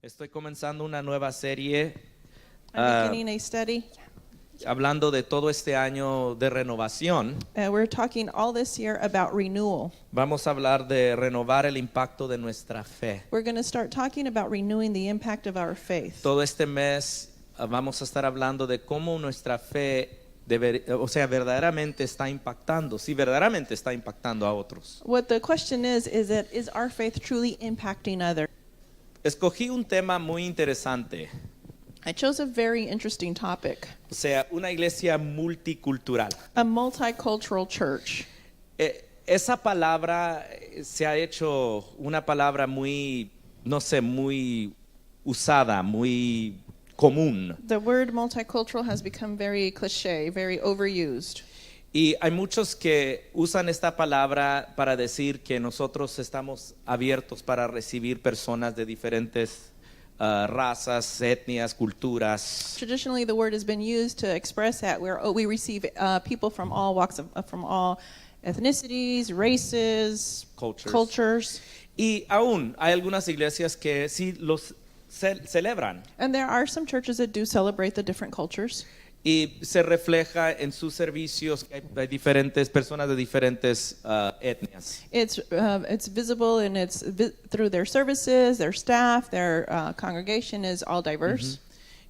Estoy comenzando una nueva serie I'm beginning a study. hablando de todo este año de renovación. We're talking all this year about renewal. Vamos a hablar de renovar el impacto de nuestra fe. We're going to start talking about renewing the impact of our faith. Todo este mes vamos a estar hablando de cómo nuestra fe verdaderamente está impactando, si verdaderamente está impactando a otros. What the question is that is our faith truly impacting others? Escogí un tema muy interesante, I chose a very interesting topic, o sea, una iglesia multicultural. a multicultural church. Esa palabra se ha hecho una palabra muy, no sé, muy usada, muy común. The word multicultural has become very cliché, very overused. Y hay muchos que usan esta palabra para decir que nosotros estamos abiertos para recibir personas de diferentes razas, etnias, culturas. Traditionally, the word has been used to express that we receive people from all walks from all ethnicities, races, cultures. Y aún hay algunas iglesias que sí los celebran. And there are some churches that do celebrate the different cultures. Y se refleja en sus servicios que hay diferentes personas de diferentes etnias. It's visible and through their services, their staff, their congregation is all diverse.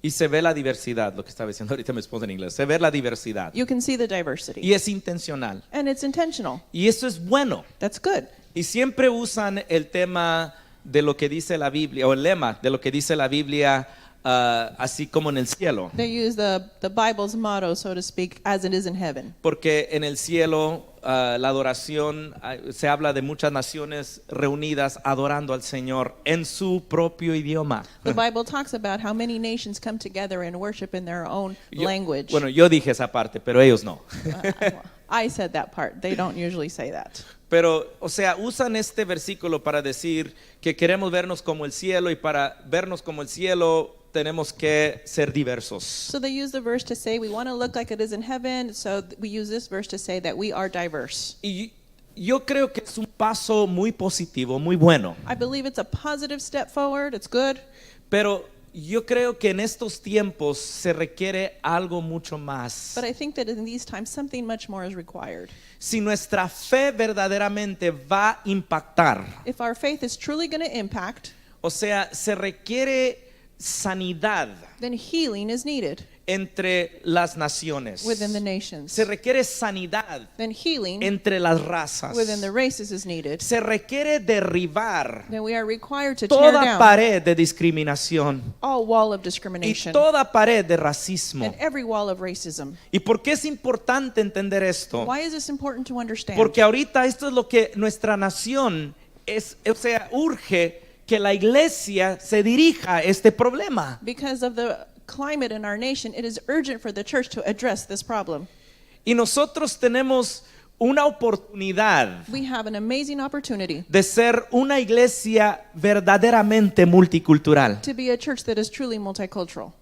Y se ve la diversidad, lo que estaba diciendo ahorita mi esposa en inglés. Se ve la diversidad. You can see the diversity. Y es intencional. And it's intentional. Y eso es bueno. That's good. Y siempre usan el tema de lo que dice la Biblia, o el lema de lo que dice la Biblia, así como en el cielo. They use the Bible's motto, so to speak, as it is in heaven. Porque en el cielo la adoración, se habla de muchas naciones reunidas adorando al Señor en su propio idioma. The Bible talks about how many nations come together and worship in their own language. Bueno, yo dije esa parte, pero ellos no. I said that part. They don't usually say that. Pero, o sea, usan este versículo para decir que queremos vernos como el cielo, y para vernos como el cielo tenemos que ser diversos. So they use the verse to say we want to look like it is in heaven, so we use this verse to say that we are diverse. Y yo creo que es un paso muy positivo, muy bueno. I believe it's a positive step forward. It's good. Pero yo creo que en estos tiempos se requiere algo mucho más. But I think that in these times something much more is required. Si nuestra fe verdaderamente va a impactar, If our faith is truly going to impact, o sea, se requiere sanidad then healing is needed entre las naciones. within the nations. Se requiere sanidad Then healing entre las razas. within the races is needed. Se requiere derribar Then we are required to tear toda down pared de discriminación all wall of y discrimination toda pared de racismo. and every wall of racism. ¿Y por qué es importante entender esto? Why is this important to understand? Porque ahorita esto es lo que nuestra nación urge que la iglesia se dirija a este problema. Because of the climate in our nation, it is urgent for the church to address this problem. Y nosotros tenemos una oportunidad We have an amazing opportunity de ser una iglesia verdaderamente multicultural. to be a church that is truly multicultural.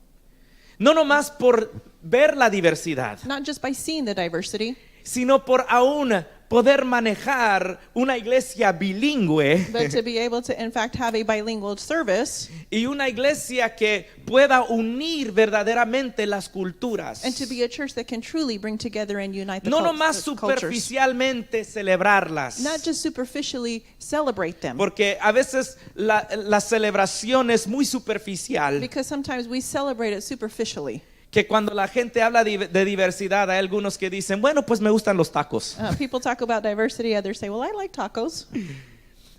No nomás por ver la diversidad, Not just by seeing the diversity, sino por aún poder manejar una iglesia bilingüe but to be able to, in fact, have a bilingual service y una iglesia que pueda unir verdaderamente las culturas. and to be a church that can truly bring together and unite the No nomás cultures. superficialmente celebrarlas. Not just superficially celebrate them. Porque a veces la celebración es muy superficial. Because sometimes we celebrate it superficially. Que cuando la gente habla de diversidad, hay algunos que dicen, bueno, pues me gustan los tacos. People talk about diversity, others say, well, I like tacos.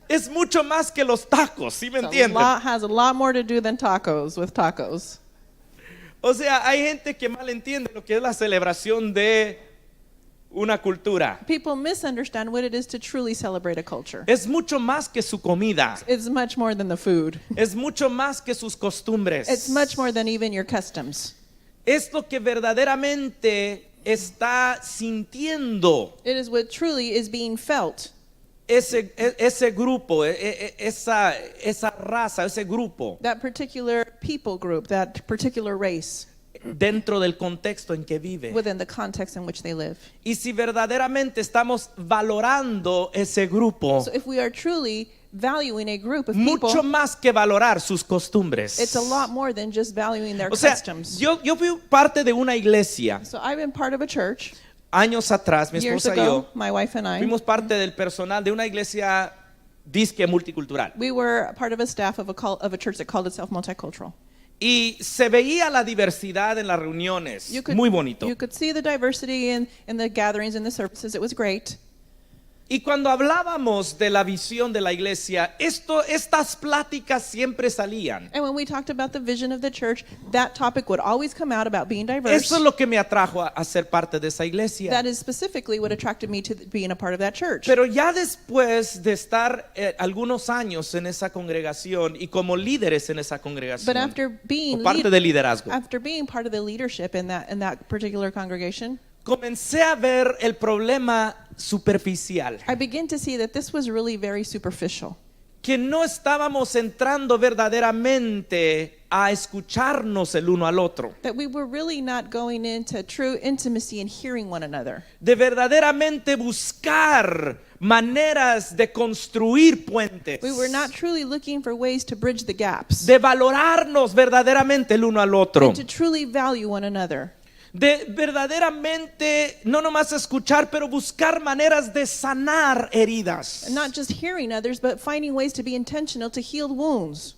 Es mucho más que los tacos, ¿sí me So entienden? has a lot more to do than tacos with tacos. O sea, hay gente que mal entiende lo que es la celebración de una cultura. People misunderstand what it is to truly celebrate a culture. Es mucho más que su comida. It's much more than the food. Es mucho más que sus costumbres. It's much more than even your customs. Es lo que verdaderamente está sintiendo It is what truly is being felt. ese grupo, esa raza, ese grupo, That particular people group, that particular race, dentro del contexto en que vive. within the context in which they live. Y si verdaderamente estamos valorando ese grupo, So if we are truly valuing a group of mucho people. más que valorar sus costumbres. It's a lot more than just valuing their O sea, customs. yo fui parte de una iglesia So I've been part of a church años atrás, mi years esposa y ago, yo, my wife and I. fuimos parte del personal de una iglesia disque multicultural. We were part of a staff of a church that called itself multicultural. Y se veía la diversidad en las reuniones. Muy bonito. You could see the diversity in the gatherings and the services. It was great. Y cuando hablábamos de la visión de la iglesia, estas pláticas siempre salían. And when we talked about the vision of the church, that topic would always come out about being diverse. Eso es lo que me atrajo a ser parte de esa iglesia. That is specifically what attracted me to being a part of that church. Pero ya después de estar algunos años en esa congregación y como líderes en esa congregación, But after being o parte del liderazgo, after being part of the leadership in that particular congregation, comencé a ver el problema superficial, I began to see that this was really very superficial. que no estábamos entrando verdaderamente a escucharnos el uno al otro, That we were really not going into true intimacy and hearing one another. de verdaderamente buscar maneras de construir puentes, We were not truly looking for ways to bridge the gaps. de valorarnos verdaderamente el uno al otro, And to truly value one another. de verdaderamente no nomás escuchar, pero buscar maneras de sanar heridas. And not just hearing others, but finding ways to be intentional to heal wounds.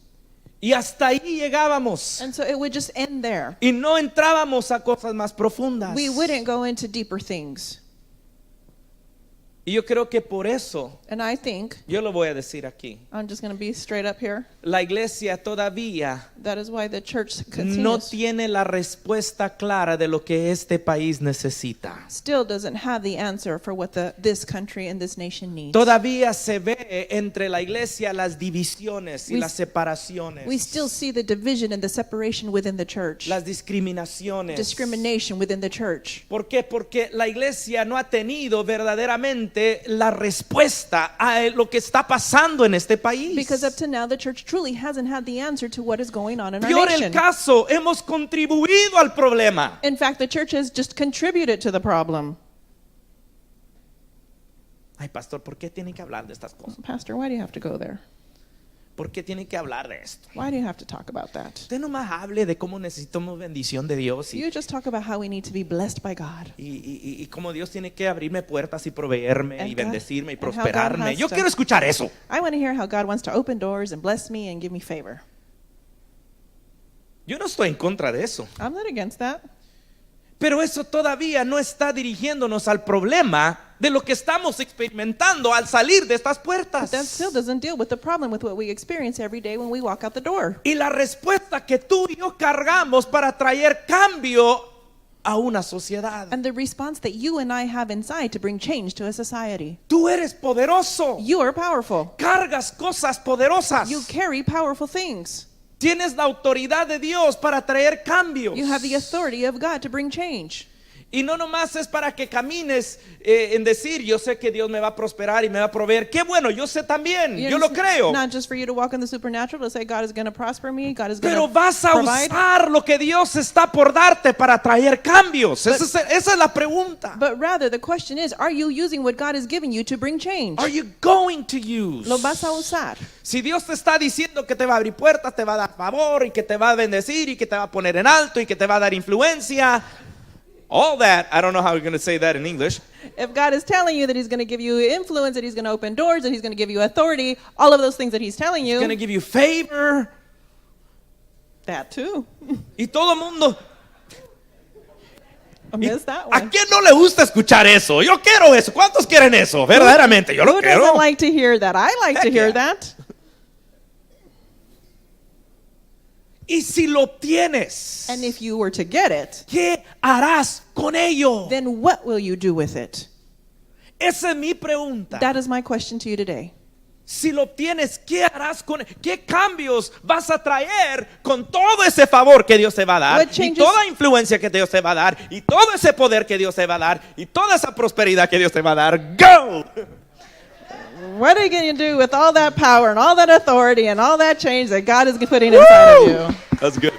Y hasta ahí llegábamos. And so it would just end there. Y no entrábamos a cosas más profundas. We wouldn't go into deeper things. Y yo creo que por eso, And I think, yo lo voy a decir aquí, I'm just going to be straight up here, la iglesia todavía that is why the church no continues. tiene la respuesta clara de lo que este país necesita. Still doesn't have the answer for what this country and this nation needs. Todavía se ve entre la iglesia las divisiones y We- las separaciones, We still see the division and the separation within the church. las discriminaciones. Discrimination within the church. ¿Por qué? Porque la iglesia no ha tenido verdaderamente la respuesta a lo que está pasando en este país. Because up to now, the church truly hasn't had the answer to what is going on in our Peor el nation. caso, hemos contribuido al problema. In fact, the church has just contributed to the problem. Ay, pastor, ¿por qué tiene que hablar de estas cosas? Pastor, why do you have to go there? ¿Por qué tiene que hablar de esto? Why do you have to talk about that? Usted nomás hable de cómo necesitamos bendición de Dios You just talk about how we need to be blessed by God. y cómo Dios tiene que abrirme puertas y proveerme y And God- bendecirme y and how God prosperarme. has Yo to- quiero escuchar eso. I want to hear how God wants to open doors and bless me and give me favor. Yo no estoy en contra de eso. I'm not against that. Pero eso todavía no está dirigiéndonos al problema de lo que estamos experimentando al salir de estas puertas. But that still doesn't deal with the problem with what we experience every day when we walk out the door. Y la respuesta que tú y yo cargamos para traer cambio a una sociedad. And the response that you and I have inside to bring change to a society. Tú eres poderoso. You are powerful. Cargas cosas poderosas. You carry powerful things. Tienes la autoridad de Dios para traer cambios. You have the authority of God to bring change. Y no nomás es para que camines en decir, yo sé que Dios me va a prosperar y me va a proveer. Qué bueno, yo sé también, yo lo creo. Not just for you to walk in the supernatural to say God is going to prosper me, God is going Pero to vas a provide. usar lo que Dios está por darte para traer cambios. Esa es la pregunta. But rather, the question is, are you using what God has given you to bring change? Are you going to use? ¿Lo vas a usar? Si Dios te está diciendo que te va a abrir puertas, te va a dar favor y que te va a bendecir y que te va a poner en alto y que te va a dar influencia, all that, I don't know how you're going to say that in English. If God is telling you that He's going to give you influence, that He's going to open doors, that He's going to give you authority, all of those things that He's telling He's going to you, give you favor. that too. Y todo el mundo. I missed that ¿A one. quién no le gusta escuchar eso? Yo quiero eso. ¿Cuántos quieren eso? Verdaderamente, yo lo Who quiero. doesn't like to hear that? I like to Heck hear yeah. that. Y si lo tienes, And if you were to get it, ¿qué harás con ello? then what will you do with it? Esa es mi pregunta. That is my question to you today. Si lo tienes, ¿qué harás con qué cambios vas a traer con todo ese favor que Dios te va a dar? What Y changes- toda influencia que Dios te va a dar, y todo ese poder que Dios te va a dar, y toda esa prosperidad que Dios te va a dar. ¡Go! What are you going to do with all that power and all that authority and all that change that God is putting inside of you? That's good.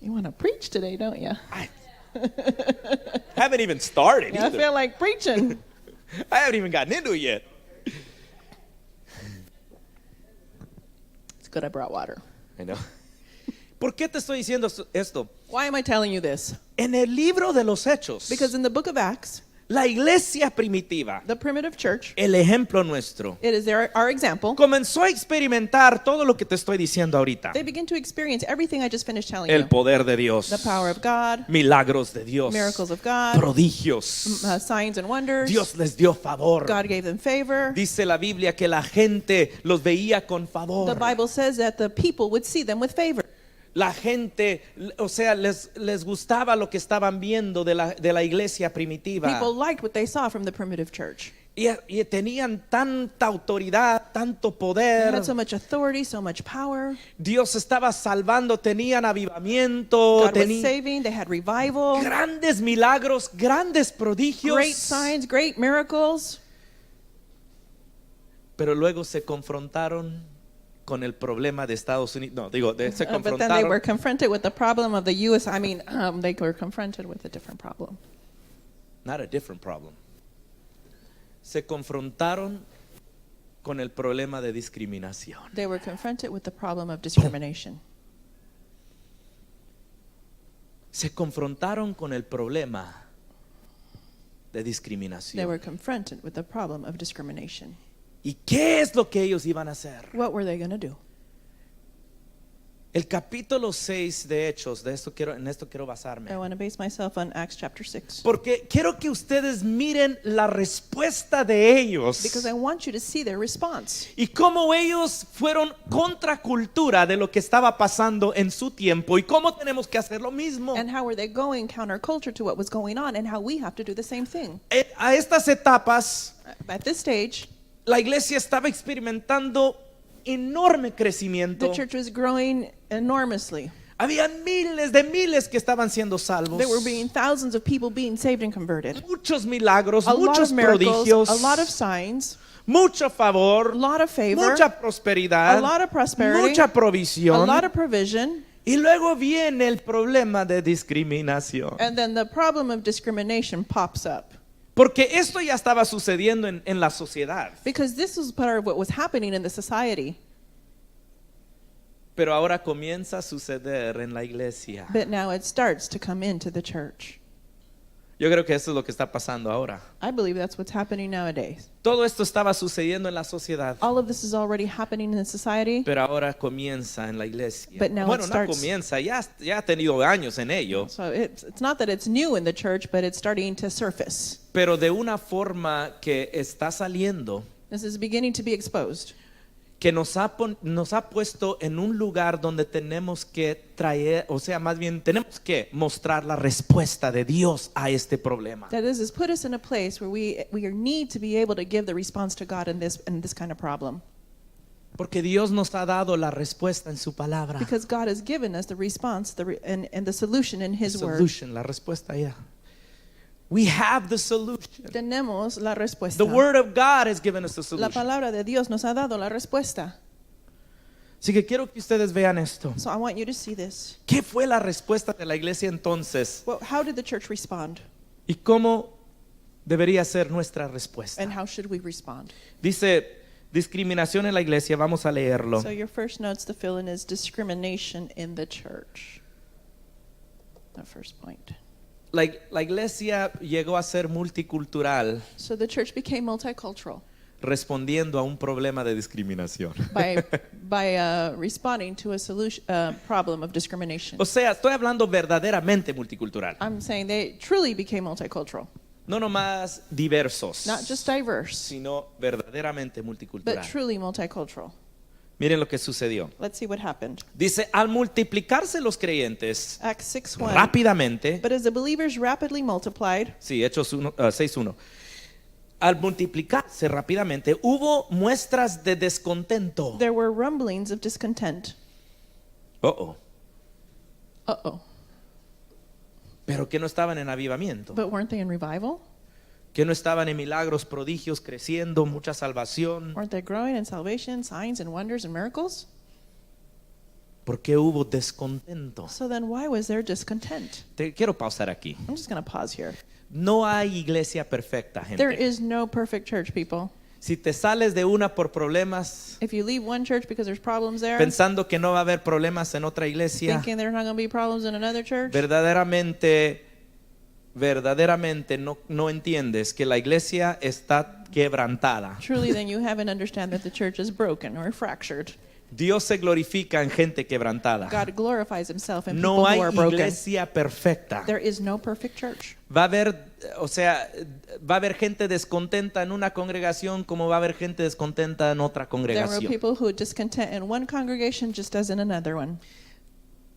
You want to preach today, don't you? Haven't even started I either. feel like preaching. I haven't even gotten into it yet. It's good I brought water. I know. ¿Por qué te estoy diciendo esto? Why am I telling you this? En el libro de los Hechos, Because in the book of Acts, la iglesia primitiva, the primitive church, el ejemplo nuestro, it is our example. comenzó a experimentar todo lo que te estoy diciendo ahorita. They begin to experience everything I just finished telling El you. poder de Dios, The power of God, milagros de Dios, miracles of God, prodigios. signs and wonders. Dios les dio favor. God gave them favor. Dice la Biblia que la gente los veía con The favor. Bible says that the people would see them with favor. La gente, o sea, les gustaba lo que estaban viendo de la iglesia primitiva. People liked what they saw from the primitive church. Y tenían tanta autoridad, tanto They poder. had so much authority, so much power. Dios estaba salvando, tenían avivamiento, God was tenían saving. They had revival, grandes milagros, grandes prodigios. great signs, great miracles. Pero luego se confrontaron con el problema de Estados Unidos. No, digo, se But then they were confrontaron. confronted with the problem of the U.S. They were confronted with a different problem. Not a different problem. Se confrontaron con el problema de discriminación. They were confronted with the problem of discrimination. Se confrontaron con el problema de They discriminación. were confronted with the problem of discrimination. ¿Y qué es lo que ellos iban a hacer? What were they going to do? El capítulo 6 de Hechos, en esto quiero I basarme. want to base myself on Acts chapter 6. Porque quiero que ustedes miren la respuesta de ellos. Because I want you to see their response. Y cómo ellos fueron contracultura de lo que estaba pasando en su tiempo. Y cómo tenemos que hacer lo mismo. And how were they going counterculture to what was going on, and how we have to do the same thing. A estas etapas, At this stage, la iglesia estaba experimentando enorme crecimiento. the church was growing enormously. Había miles que estaban siendo salvos. There were being thousands of people being saved and converted. Muchos milagros, A lot muchos of miracles, prodigios, a lot of signs, mucho favor, a lot of favor, mucha prosperidad, a lot of prosperity, mucha a provisión. lot of provision, Y luego viene el problema de discriminación. and then the problem of discrimination pops up. Porque esto ya estaba sucediendo en la sociedad. Because this was part of what was happening in the society. Pero ahora comienza a suceder en la iglesia. But now it starts to come into the church. Yo creo que eso es lo que está pasando ahora. I believe that's what's happening nowadays. Todo esto estaba sucediendo en la sociedad. All of this is already happening in the society. Pero ahora comienza en la iglesia. But now Bueno, it no starts- comienza, ya ha tenido años en ello. So it's not that it's new in the church, but it's starting to surface. Pero de una forma que está saliendo, This is beginning to be exposed. que nos ha puesto en un lugar donde tenemos que traer, o sea, más bien tenemos que mostrar la respuesta de Dios a este problema. That this has put us in a place where we need to be able to give the response to God in this kind of problem. Porque Dios nos ha dado la respuesta en su palabra. Because God has given us the response and the solution in His Word. Solution, la respuesta ya. We have the solution. Tenemos la respuesta. The Word of God has given us the La solution. palabra de Dios nos ha dado la respuesta. Así que quiero que ustedes vean esto. So I want you to see this. ¿Qué fue la respuesta de la iglesia entonces? Well, how did the church respond? ¿Y cómo debería ser nuestra respuesta? And how should we respond? Dice discriminación en la iglesia, vamos a leerlo. So your first notes to fill in is discrimination in the church. The first point. La iglesia llegó a ser multicultural So the church became multicultural respondiendo a un problema de discriminación. by responding to a solution problem of discrimination. O sea, estoy hablando verdaderamente multicultural, I'm saying they truly became multicultural, no nomás diversos, not just diverse, sino verdaderamente but multicultural. truly multicultural. Miren lo que sucedió. Let's see what happened. Dice, al multiplicarse los creyentes Acts 6:1. rápidamente, But as the believers rapidly multiplied, sí, Hechos 6:1. Al multiplicarse rápidamente, hubo muestras de descontento. there were rumblings of discontent. Uh-oh. Uh-oh. Pero que no estaban en avivamiento, But weren't they in revival? que no estaban en milagros, prodigios, creciendo, mucha salvación. Weren't they growing in salvation, signs and wonders and miracles? ¿Por qué hubo descontento? So then why was there discontent? Te quiero pausar aquí. I'm just going to pause here. No hay iglesia perfecta, There gente. is no perfect church, people. Si te sales de una por problemas, If you leave one church because there's problems there, pensando que no va a haber problemas en otra iglesia, thinking there's not going to be problems in another church, verdaderamente no entiendes que la iglesia está quebrantada. truly then you haven't understand that the church is broken or fractured. Dios se glorifica en gente quebrantada. God glorifies himself in No people hay who are broken. iglesia perfecta. There is no perfect church. Va a haber gente descontenta en una congregación como va a haber gente descontenta en otra There are congregación. people who are discontent in one congregation just as in another one.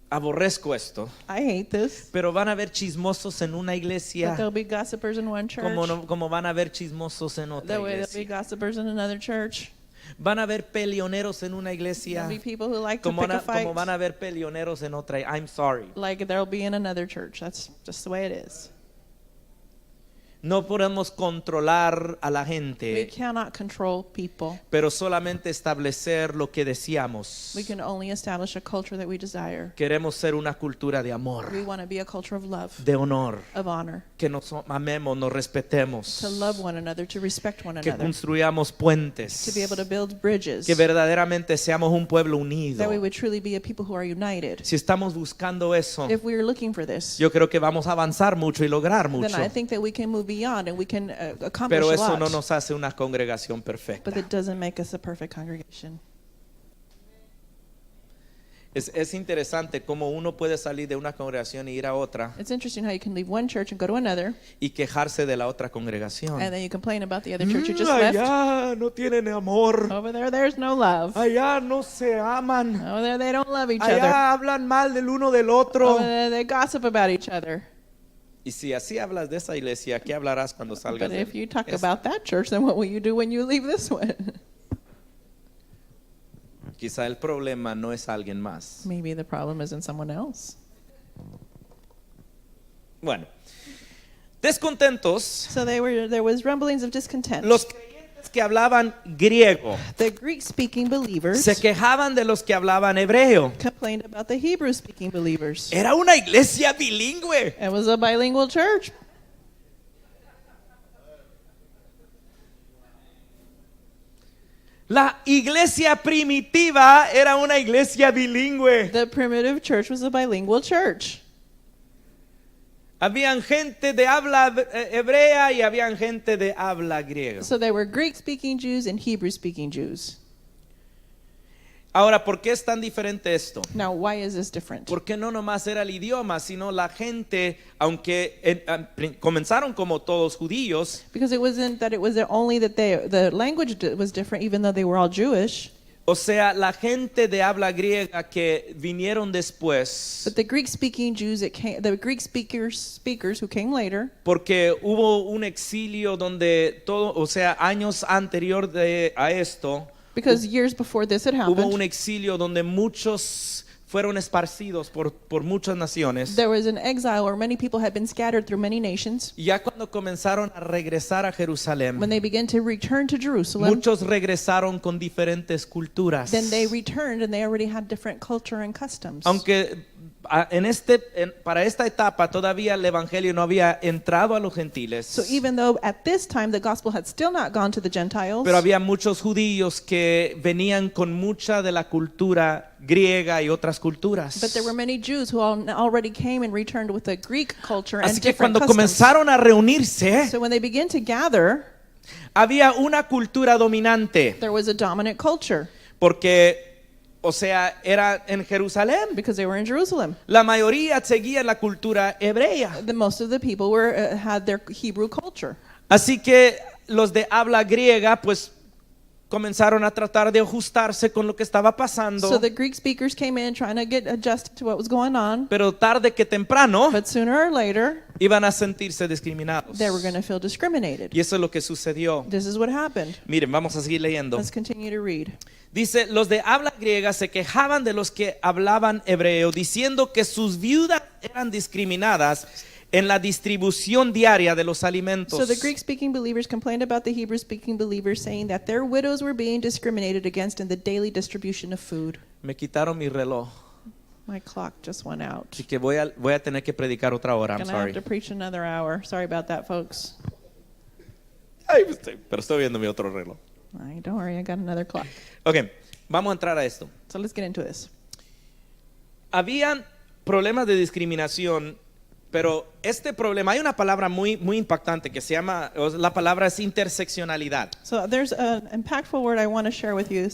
Aborrezco esto, I hate this. pero van a haber chismosos en una But iglesia there'll be gossipers in one church. como van a haber chismosos en otra The way there'll be iglesia. gossipers in another church. Van a haber peleoneros en una iglesia There'll be people who like to como pick a fight. van a haber peleoneros en otra. I'm sorry. Like there'll be in another church. That's just the way it is. No podemos controlar a la We gente, cannot control people. pero solamente establecer lo que deseamos. We can only establish a culture that we desire. Queremos ser una cultura de amor, We want to be a culture of love, de honor, of honor, que nos amemos, nos respetemos, to love one another, to respect one que another, construyamos to puentes, be able to build bridges, que verdaderamente seamos un pueblo unido. that we would truly be a people who are united. Si estamos buscando eso, If we are looking for this, yo creo que vamos a avanzar mucho y lograr then mucho. I think that we can move beyond and we can accomplish Pero a eso no lot. nos hace una congregación perfecta. But it doesn't make us a perfect congregation. Es interesante cómo uno puede salir de una congregación y ir a otra It's interesting how you can leave one church and go to another, y quejarse de la otra congregación. and then you complain about the other church you just left. Allá no tienen amor. Over there, there's no love. Allá no se aman. Over there, they don't love each other. Allá hablan mal del uno del otro. Over there, they gossip about each other. Y si así hablas de esa iglesia, ¿qué hablarás cuando salgas But de if you talk esta? about that church, then what will you do when you leave this one? Quizá el problema no es alguien más. Maybe the problem is in someone else. Bueno, descontentos, So there was rumblings of discontent. los creyentes que hablaban griego The Greek-speaking believers se quejaban de los que hablaban hebreo. complained about the Hebrew-speaking believers. Era una iglesia bilingüe. It was a bilingual church. La iglesia primitiva era una iglesia bilingüe. The primitive church was a bilingual church. Habían gente de habla hebrea y habían gente de habla griega. So there were Greek-speaking Jews and Hebrew-speaking Jews. Ahora, ¿por qué es tan diferente esto? Now, why is this different? Porque no nomás era el idioma, sino la gente, aunque comenzaron como todos judíos, Because it wasn't that it was only that the language was different, even though they were all Jewish. o sea, la gente de habla griega que vinieron después, But the Greek-speaking Jews, the Greek speakers who came later, porque hubo un exilio donde todo, o sea, años anterior a esto, because years before this had hubo un happened, exilio donde muchos fueron esparcidos por muchas naciones. there was an exile where many people had been scattered through many nations. Y ya cuando comenzaron a regresar a Jerusalén, When they began to return to Jerusalem, muchos regresaron con diferentes culturas. then they returned and they already had different culture and customs. Aunque para esta etapa todavía el evangelio no había entrado a los gentiles, So even though at this time the gospel had still not gone to the Gentiles, pero había muchos judíos que venían con mucha de la cultura griega y otras culturas. but there were many Jews who already came and returned with the Greek culture and Así que different cuando customs. comenzaron a reunirse, So when they began to gather, había una cultura dominante, there was a dominant culture porque, o sea, era en Jerusalén. because they were in Jerusalem. La mayoría seguía la cultura hebrea. Most of the people had their Hebrew culture. Así que los de habla griega, pues, comenzaron a tratar de ajustarse con lo que estaba pasando. So the Greek speakers came in trying to get adjusted to what was going on, Pero tarde que temprano but sooner or later iban a sentirse discriminados. they were going to feel discriminated. Y eso es lo que sucedió. This is what happened. Miren, vamos a seguir leyendo. Let's continue to read. Dice, los de habla griega se quejaban de los que hablaban hebreo, diciendo que sus viudas eran discriminadas en la distribución diaria de los alimentos. So the Greek-speaking believers complained about the Hebrew-speaking believers, saying that their widows were being discriminated against in the daily distribution of food. Me quitaron mi reloj. My clock just went out. Así que voy a tener que predicar otra hora. I'm Gonna have sorry. to preach another hour. Sorry about that, folks. Ay, pero estoy viendo mi otro reloj. Don't worry, I got another clock. Ok, vamos a entrar a esto. So let's get into this. Habían problemas de discriminación, pero este problema, hay una palabra muy impactante que se llama, la palabra es interseccionalidad. So there's an impactful word I want to share with you.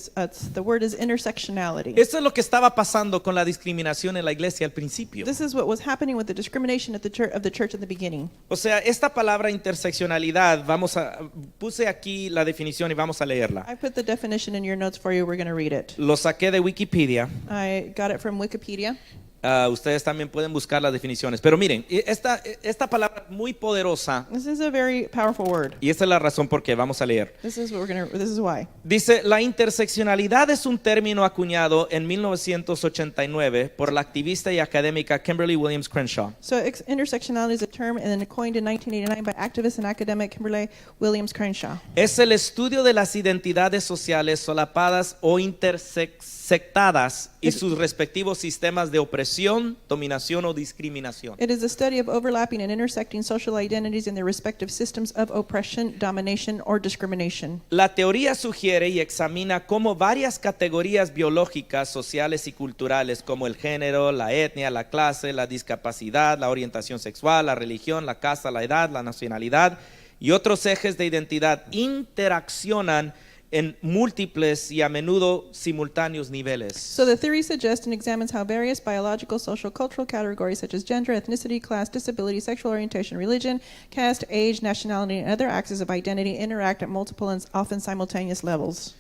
The word is intersectionality. Esto es lo que estaba pasando con la discriminación en la iglesia al principio. This is what was happening with the discrimination at the church in the beginning. O sea, esta palabra interseccionalidad, puse aquí la definición y vamos a leerla. I put the definition in your notes for you. We're going to read it. Lo saqué de Wikipedia. I got it from Wikipedia. Ustedes también pueden buscar las definiciones. Pero miren, esta palabra muy poderosa, This is a very powerful word. y esta es la razón por qué vamos a leer. This is why. Dice, la interseccionalidad es un término acuñado en 1989 por la activista y académica Kimberly Williams Crenshaw. So intersectionality is a term and then coined in 1989 by activist and academic Kimberly Williams Crenshaw. Es el estudio de las identidades sociales solapadas o intersectadas y sus respectivos sistemas de opresión, dominación o discriminación. It is a study of overlapping and intersecting social identities and their respective systems of oppression, domination, or discrimination. La teoría sugiere y examina cómo varias categorías biológicas, sociales y culturales como el género, la etnia, la clase, la discapacidad, la orientación sexual, la religión, la casta, la edad, la nacionalidad y otros ejes de identidad interaccionan en múltiples y a menudo simultáneos niveles. So the theory suggests and examines how various biological, social, cultural categories such as gender, ethnicity, class, disability, sexual orientation, religion, caste, age, nationality, and other axes of identity interact at multiple and often simultaneous levels.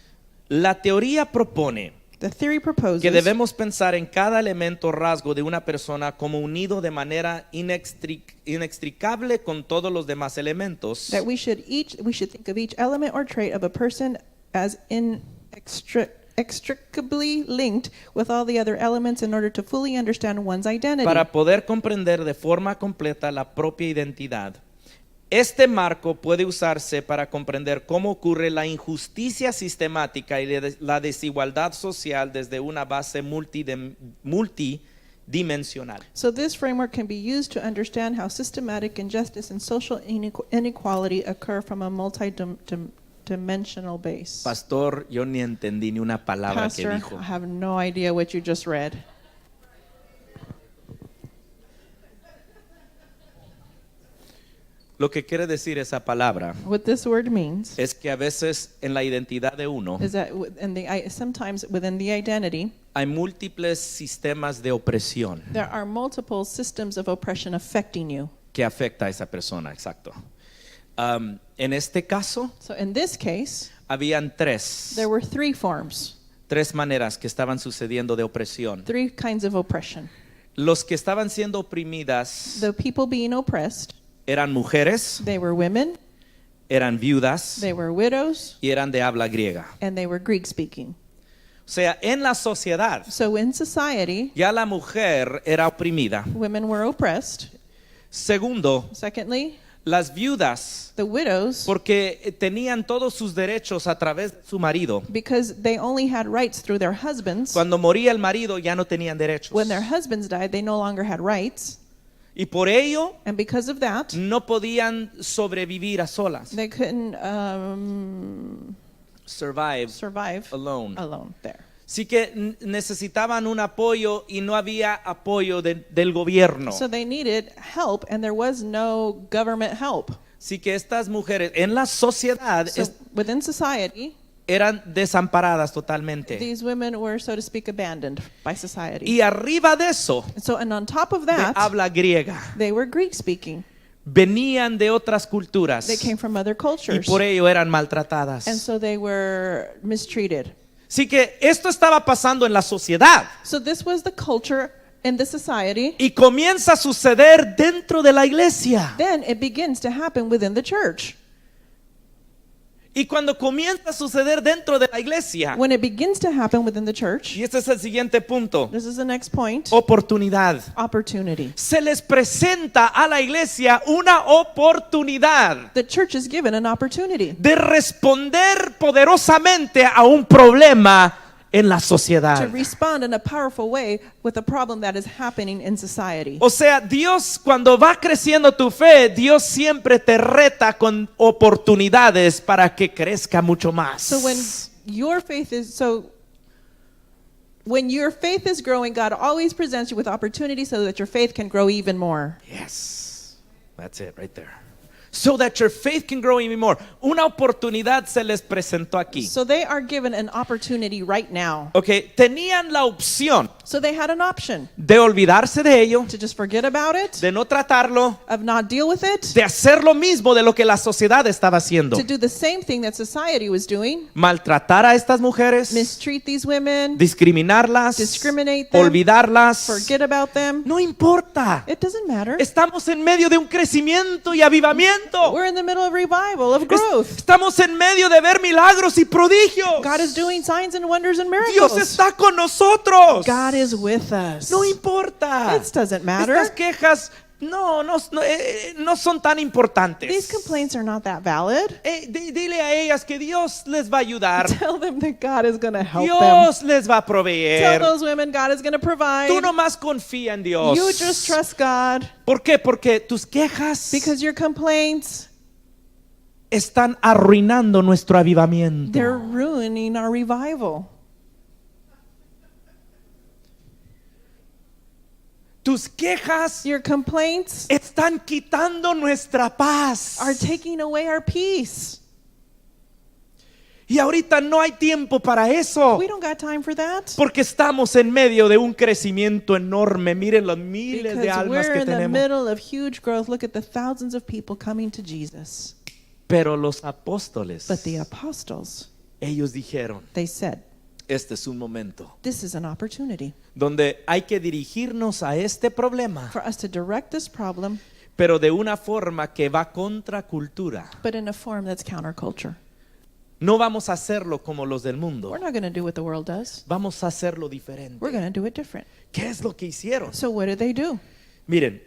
La teoría propone The theory proposes que debemos pensar en cada elemento o rasgo de una persona como unido de manera inextricable con todos los demás elementos, that we should think of each element or trait of a person as inextricably linked with all the other elements in order to fully understand one's identity. para poder comprender de forma completa la propia identidad. Este marco puede usarse para comprender cómo ocurre la injusticia sistemática y la desigualdad social desde una base multidimensional. So this framework can be used to understand how systematic injustice and social inequality occur from a multi-dimensional base. Pastor, yo ni entendí ni una palabra que Pastor, dijo. I have no idea what you just read. Lo que quiere decir esa palabra What this word means es que a veces en la identidad de uno is that sometimes within the identity, hay múltiples sistemas de opresión there are multiple systems of oppression affecting you. que afecta a esa persona, exacto. En este caso, So in this case, habían there were tres maneras que estaban sucediendo de opresión. three kinds of oppression. Los que estaban siendo oprimidas The people being oppressed, eran mujeres, they were women, eran viudas they were widows, y eran de habla griega. and they were Greek speaking. O sea, en la sociedad So in society, ya la mujer era oprimida. women were oppressed. Segundo, Secondly, las viudas, the widows, porque tenían todos sus derechos a través de su marido. because they only had rights through their husbands. Cuando moría el marido ya no tenían derechos. When their husbands died, they no longer had rights. Y por ello And because of that, no podían sobrevivir a solas. they couldn't Survive survive alone. there. Así que necesitaban un apoyo y no había apoyo del gobierno. So they needed help, and there was no government help. Así que estas mujeres en la sociedad So within society, eran desamparadas totalmente. these women were, so to speak, abandoned by society. Y arriba de eso, And on top of de that, habla griega, they were Greek speaking. venían de otras culturas They came from other y cultures, por ello eran maltratadas. and so they were mistreated. Así que esto estaba pasando en la sociedad So this was the culture in the society. y comienza a suceder dentro de la iglesia. Then it begins to happen within the church. Y cuando comienza a suceder dentro de la iglesia, When it begins to happen within the church, y este es el siguiente punto, this is the next point, oportunidad. opportunity. Se les presenta a la iglesia una oportunidad The church is given an opportunity de responder poderosamente a un problema en la to sociedad. respond in a powerful way with a problem that is happening in society. O sea, Dios, cuando va creciendo tu fe, Dios siempre te reta con oportunidades para que crezca mucho más. So when your faith is growing, God always presents you with opportunities so that your faith can grow even more. Yes, that's it right there. So that your faith can grow even more. Una oportunidad se les presentó aquí. So they are given an opportunity right now. Okay, tenían la opción So they had an option de olvidarse de ello, to just forget about it, de no tratarlo, of not deal with it, de hacer lo mismo de lo que la sociedad estaba haciendo. to do the same thing that society was doing, Maltratar a estas mujeres, mistreat these women, discriminarlas, discriminate them, olvidarlas. forget about them. No importa. It doesn't matter. Estamos en medio de un crecimiento y avivamiento. We're in the middle of revival, of growth. Estamos en medio de ver milagros y prodigios. God is doing signs and wonders and Dios miracles. está con nosotros. God is with us. No importa. It doesn't matter. Estas quejas no son tan importantes. These complaints are not that valid. Dile a ellas que Dios les va a ayudar. Tell them that God is going to help them. Dios les va a Tell proveer. those women God is going to provide. Tú nomás confía en Dios. You just trust God, ¿Por qué? Porque tus quejas because your complaints, están arruinando nuestro avivamiento. they're ruining our revival. Tus quejas Your complaints están quitando nuestra paz. are taking away our peace. Y ahorita no hay tiempo para eso. We don't got time for that. Porque estamos en medio de un crecimiento enorme. Miren los miles de Because almas we're que in the tenemos. middle of huge growth. Look at the thousands of people coming to Jesus. Pero los apóstoles, But the apostles, ellos dijeron, they said, este es un momento this is an opportunity donde hay que dirigirnos a este problema, for us to direct this problem, pero de una forma que va contra cultura. but in a form that's counterculture. No vamos a hacerlo como los del mundo. We're not going to do what the world does. Vamos a hacerlo diferente. We're going to do it different. ¿Qué es lo que hicieron? So what did they do? Miren,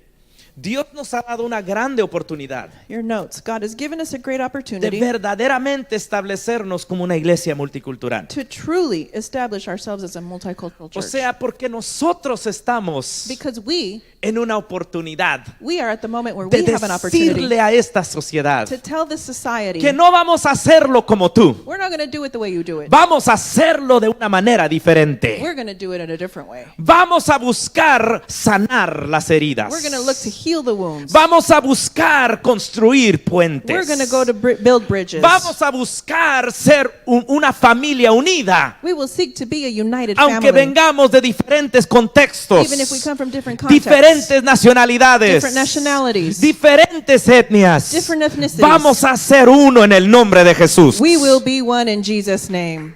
Dios nos ha dado una grande oportunidad Your notes. God has given us a great de opportunity verdaderamente establecernos como una iglesia multicultural. to truly establish ourselves as a multicultural O church. sea, porque nosotros estamos Because we en una oportunidad are at the moment where de we have an opportunity decirle a esta sociedad to tell this society, que no vamos a hacerlo como tú. we're not going to do it the way you do it. Vamos a hacerlo de una manera diferente. We're going to do it in a different way. Vamos a buscar sanar las heridas. We're going to look to heal the wounds. Vamos a buscar construir puentes. We're going to go to build bridges. Vamos a buscar ser una familia unida. We will seek to be a united Aunque family. vengamos de diferentes contextos, Even if we come from different contexts, diferentes nacionalidades, different nationalities, diferentes etnias, different ethnicities. vamos a ser uno en el nombre de Jesús. we will be one in Jesus' name.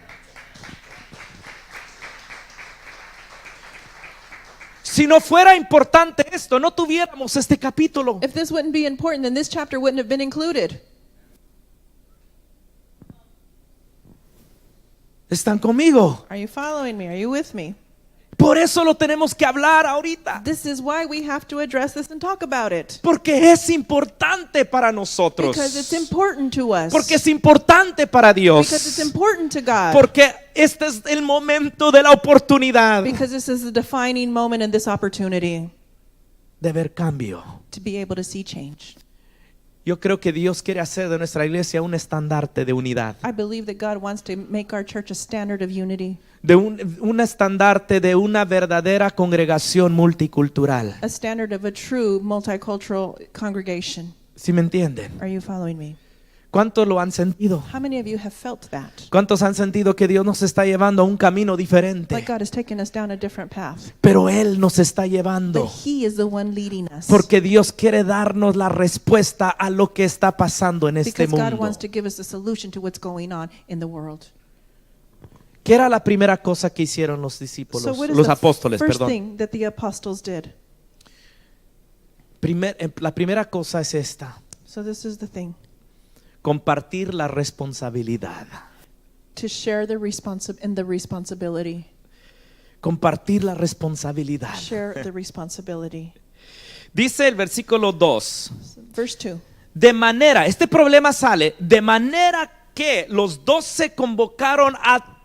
Si no fuera importante esto, no tuviéramos este capítulo. If this wouldn't be important, then this chapter wouldn't have been included. ¿Están conmigo? Are you following me? Are you with me? Por eso lo tenemos que hablar ahorita. This is why we have to address this and talk about it. Porque es importante para nosotros. Because it's important to us. Porque es importante para Dios. Because it's important to God. Porque este es el momento de la oportunidad Because this is the defining moment in this opportunity de ver cambio. to be able to see change. Yo creo que Dios quiere hacer de nuestra iglesia un estandarte de unidad. I believe that God wants to make our church a standard of unity, De un estandarte de una verdadera congregación multicultural. a standard of a true multicultural congregation. ¿Sí me entienden? Are you following me? ¿Cuántos lo han sentido? How many of you have felt that? ¿Cuántos han sentido que Dios nos está llevando a un camino diferente? Like God has taken us down a different path. Pero Él nos está But llevando. He is the one leading us. Porque Dios quiere darnos la respuesta a lo que está pasando en este Because God mundo. wants to give us a solution to what's going on in the world. ¿Qué era la primera cosa que hicieron los discípulos? So what is Los the apóstoles, first perdón. thing that the apostles did? La primera cosa es esta. So this is the thing. Compartir la responsabilidad. To share the responsibility. Compartir la responsabilidad. Share the responsibility. Dice el versículo 2. Verse 2. De manera, este problema sale, de manera que los 12 convocaron a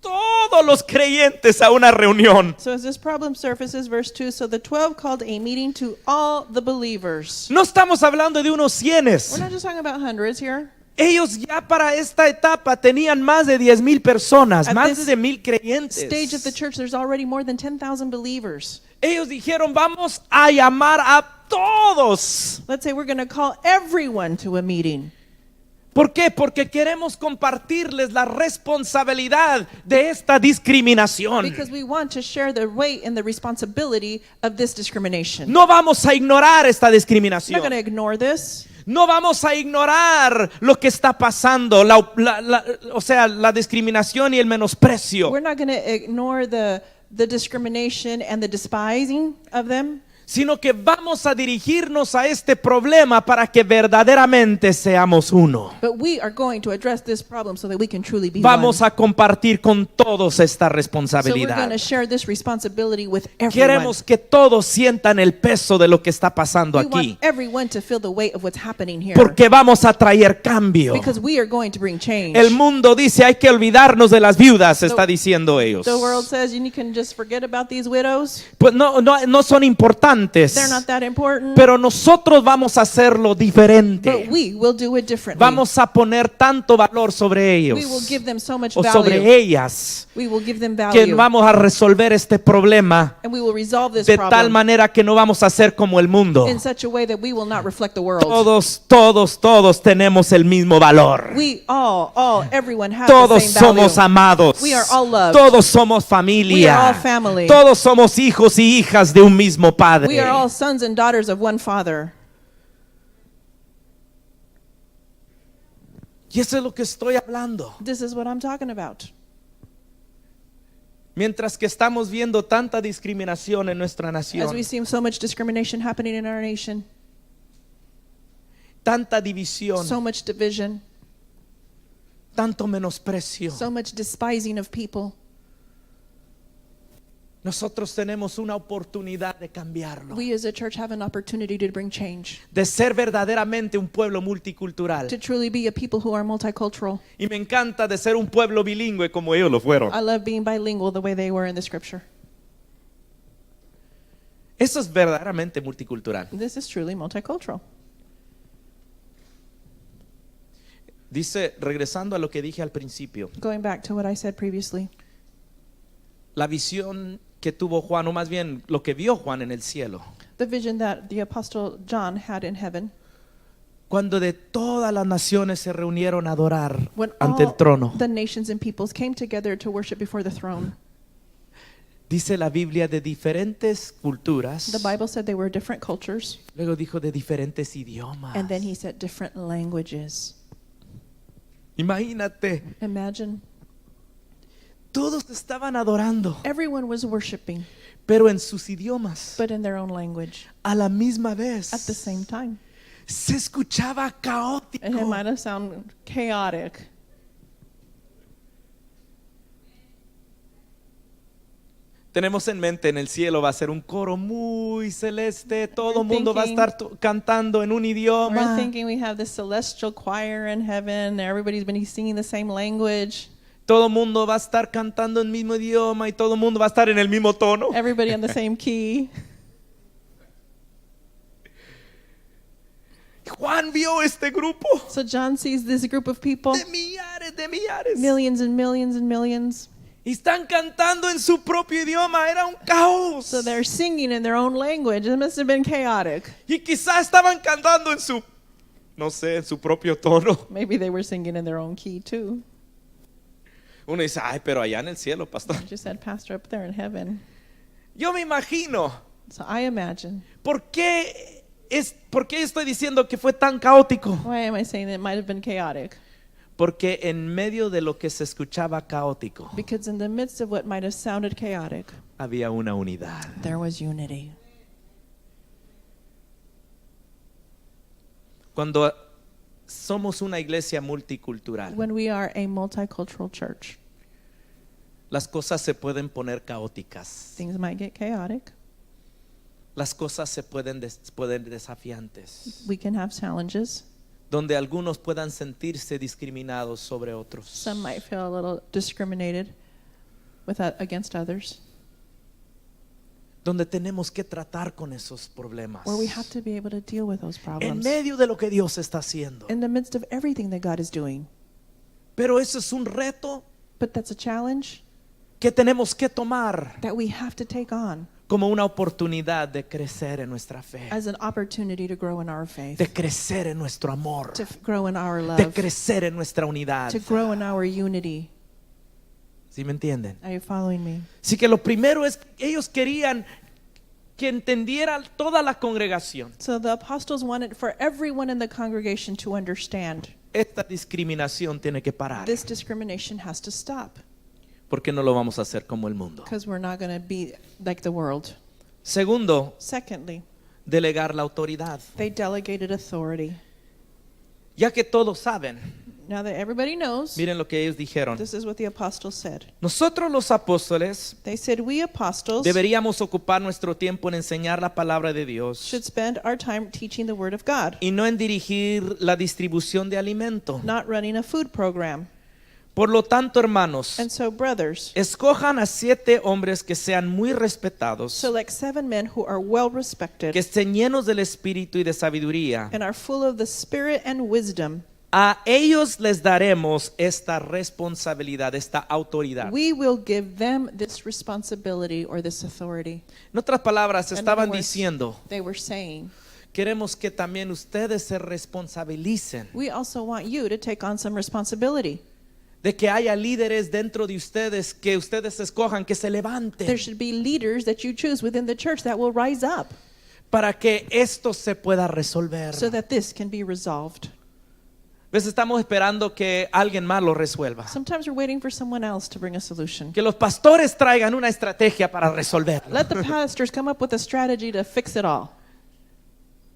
todos los creyentes a una reunión. So as this problem surfaces, verse 2, so the 12 called a meeting to all the believers. No estamos hablando de unos We're cienes. not just talking about hundreds here. Ellos ya para esta etapa tenían más de 10,000 personas, At más this de 1,000 creyentes. Stage of the church, there's already more than 10,000 believers. Ellos dijeron, vamos a llamar a todos. Let's say we're going to call everyone to a meeting. ¿Por qué? Porque queremos compartirles la responsabilidad de esta discriminación. Because we want to share the weight and the responsibility of this discrimination. No vamos a ignorar esta We're not discriminación. going to ignore this. No vamos a ignorar lo que está pasando, o sea, la discriminación y el menosprecio. We're not going to ignore the discrimination and the despising of them. Sino que vamos a dirigirnos a este problema para que verdaderamente seamos uno. But we are going to address this problem so that we can truly be Vamos one. a compartir con todos esta So we're going responsabilidad. to share this responsibility with everyone. Queremos que todos sientan el peso de lo que está pasando We aquí. want everyone to feel the weight of what's happening here. Porque vamos a traer cambio. Because we are going to bring change. El mundo dice hay que olvidarnos de las viudas, está diciendo ellos. The world says you can just forget about these widows. Pues no son importantes. They're not that important. Pero nosotros vamos a hacerlo But diferente. we will do it differently. Vamos a poner tanto valor sobre ellos We will give them so much o value. sobre ellas We will give them que value. vamos a resolver este problema And we will resolve this de tal problem manera que no vamos a ser como el mundo. in such a way that we will not reflect the world. Todos tenemos el mismo valor. We everyone has Todos the same value. somos amados. We are all loved. Todos somos We are familia. all family. Todos somos hijos y hijas de un mismo padre. We are all sons and daughters of one Father. Y eso es lo que estoy hablando. This is what I'm talking about. Mientras que estamos viendo tanta discriminación en nuestra As we nación, see so much discrimination happening in our nation, tanta división, so much division, tanto menosprecio, so much despising of people, nosotros tenemos una oportunidad de cambiarlo, we as a church have an opportunity to bring change, de ser verdaderamente un pueblo multicultural. to truly be a people who are multicultural. Y me encanta de ser un pueblo bilingüe como ellos lo fueron. I love being bilingual the way they were in the scripture. Eso es verdaderamente multicultural. This is truly multicultural. Dice, regresando a lo que dije al principio, Going back to what I said previously, la visión que tuvo Juan, o más bien lo que vio Juan en el cielo, the vision that the apostle John had in heaven, cuando de todas las naciones se reunieron a adorar when ante el all trono. the nations and peoples came together to worship before the throne. Dice la Biblia de diferentes culturas, The Bible said they were different cultures, luego dijo de diferentes idiomas. and then he said different languages. Imagínate, Imagine, todos estaban adorando, everyone was worshiping, pero en sus idiomas, but in their own language a la misma vez. at the same time. Se escuchaba And it caótico. might have sounded chaotic. Tenemos en mente en el cielo va a ser un coro muy celeste, todo el mundo va a thinking- estar cantando en un We're idioma. thinking we have this celestial choir in heaven. Everybody's been singing the same language. Todo el mundo va a estar cantando en el mismo idioma y todo el mundo va a estar en el mismo tono. Everybody on the same key. Juan vio este grupo So John sees this group of people, de millares. millions and millions and millions. Y están cantando en su propio idioma, era un caos. So they're singing in their own language. It must have been chaotic. Y quizá estaban cantando en su, no sé, en su propio tono. Maybe they were singing in their own key too. Uno dice, ay, pero allá en el cielo, pastor. I just said, Pastor, up there in heaven. Yo me imagino, So I imagine. ¿por qué estoy diciendo que fue tan caótico? Why am I saying that it might have been chaotic? Porque en medio de lo que se escuchaba caótico, Because in the midst of what might have sounded chaotic, había una unidad. there was unity. Cuando somos una iglesia multicultural, When we are a multicultural church, las cosas se pueden poner caóticas. things might get chaotic. Las cosas se pueden desafiantes, We can have challenges. donde algunos puedan sentirse discriminados sobre otros. Some might feel a little discriminated. against others, donde tenemos que tratar con esos problemas. where we have to be able to deal with those En problems medio de lo que Dios está haciendo. in the midst of everything that God is doing. Pero eso es un reto But that's a challenge que tenemos que tomar that we have to take on como una oportunidad de crecer en nuestra fe, as an opportunity to grow in our faith, de crecer en nuestro amor, to grow in our de love, crecer en nuestra unidad. to grow in our unity. ¿Sí me entienden? Are you following me? Así que lo primero es, ellos querían que entendiera toda la congregación. So the apostles wanted for everyone in the congregation to understand Esta discriminación tiene que parar, this discrimination has to stop, porque no lo vamos a hacer como el mundo. because we're not going to be like the world. Segundo, Secondly, delegar la autoridad. they delegated authority. Ya que todos saben, Now that everybody knows, miren lo que ellos dijeron. this is what the apostles said. Nosotros los apóstoles They said, we apostles deberíamos ocupar nuestro tiempo en enseñar la palabra de Dios should spend our time teaching the word of God, y no en dirigir la distribución de alimento. not running a food program. Por lo tanto, hermanos, And so, brothers, escojan a 7 hombres que sean muy respetados, select 7 men who are well respected que estén llenos del espíritu y de sabiduría. and are full of the Spirit and wisdom. A ellos les daremos esta responsabilidad, esta autoridad. We will give them this responsibility or this authority. En otras palabras, In estaban other words, diciendo, they were saying, queremos que también ustedes se responsabilicen we also want you to take on some responsibility. de que haya líderes dentro de ustedes que ustedes escojan, que se There levanten should be leaders that you choose within the church that will rise up para que esto se pueda resolver. so that this can be resolved. A veces estamos esperando que alguien más lo resuelva, Sometimes we're waiting for someone else to bring a solution. que los pastores traigan una estrategia para resolverlo. Let the pastors come up with a strategy to fix it all.